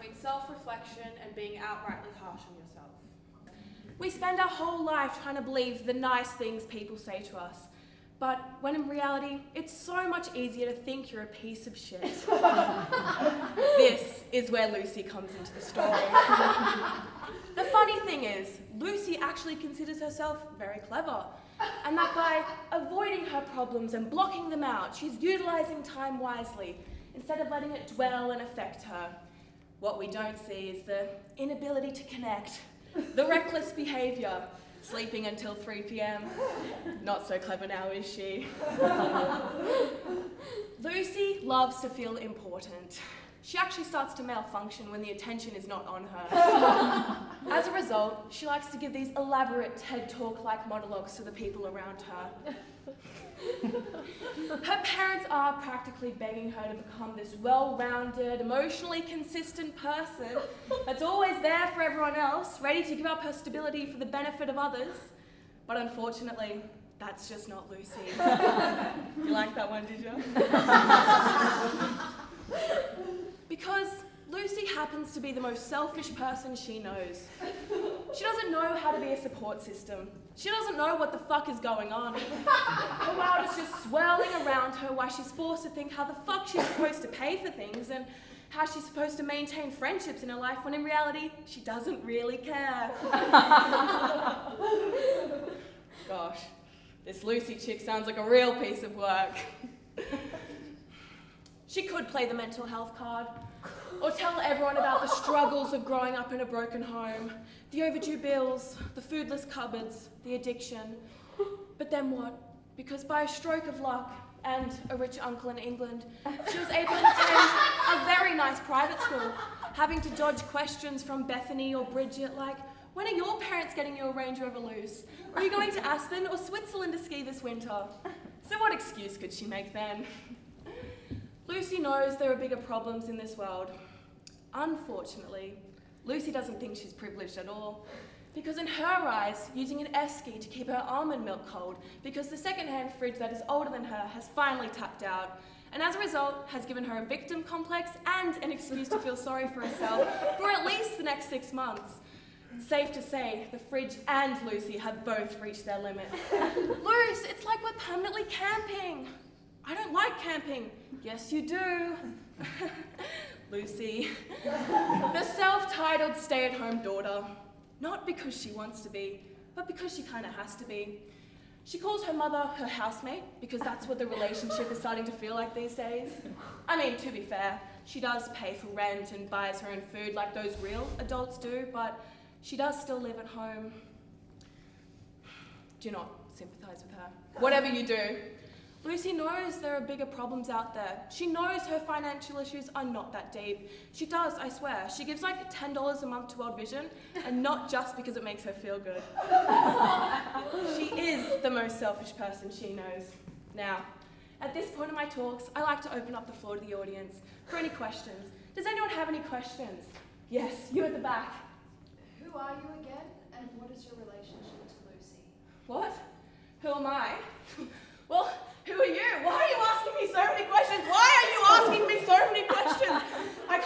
between self-reflection and being outrightly harsh on yourself. We spend our whole life trying to believe the nice things people say to us, but when in reality, it's so much easier to think you're a piece of shit. This is where Lucy comes into the story. The funny thing is, Lucy actually considers herself very clever, and that by avoiding her problems and blocking them out, she's utilising time wisely, instead of letting it dwell and affect her. What we don't see is the inability to connect, the reckless behaviour, sleeping until 3 p.m. Not so clever now, is she? Lucy loves to feel important. She actually starts to malfunction when the attention is not on her. As a result, she likes to give these elaborate TED Talk-like monologues to the people around her. Her parents are practically begging her to become this well-rounded, emotionally consistent person that's always there for everyone else, ready to give up her stability for the benefit of others. But unfortunately, that's just not Lucy. You like that one, did you? Because Lucy happens to be the most selfish person she knows. She doesn't know how to be a support system. She doesn't know what the fuck is going on. Her world is just swirling around her while she's forced to think how the fuck she's supposed to pay for things and how she's supposed to maintain friendships in her life when in reality, she doesn't really care. Gosh, this Lucy chick sounds like a real piece of work. She could play the mental health card, or tell everyone about the struggles of growing up in a broken home, the overdue bills, the foodless cupboards, the addiction. But then what? Because by a stroke of luck and a rich uncle in England, she was able to attend a very nice private school, having to dodge questions from Bethany or Bridget like, when are your parents getting you a Range Rover Loose? Are you going to Aspen or Switzerland to ski this winter? So what excuse could she make then? Lucy knows there are bigger problems in this world. Unfortunately, Lucy doesn't think she's privileged at all, because in her eyes, using an esky to keep her almond milk cold because the second-hand fridge that is older than her has finally tapped out, and as a result has given her a victim complex and an excuse to feel sorry for herself for at least the next 6 months. Safe to say, the fridge and Lucy have both reached their limits. Luce, it's like we're permanently camping. I don't like camping. Yes, you do. Lucy, the self-titled stay-at-home daughter. Not because she wants to be, but because she kind of has to be. She calls her mother her housemate because that's what the relationship is starting to feel like these days. I mean, to be fair, she does pay for rent and buys her own food like those real adults do, but she does still live at home. Do not sympathise with her. Whatever you do, Lucy knows there are bigger problems out there. She knows her financial issues are not that deep. She does, I swear. She gives like $10 a month to World Vision, and not just because it makes her feel good. She is the most selfish person she knows. Now, at this point in my talks, I like to open up the floor to the audience for any questions. Does anyone have any questions? Yes, you at the back. Who are you again, and what is your relationship to Lucy? What? Who am I? Well, who are you? Why are you asking me so many questions? Why are you asking me so many questions? I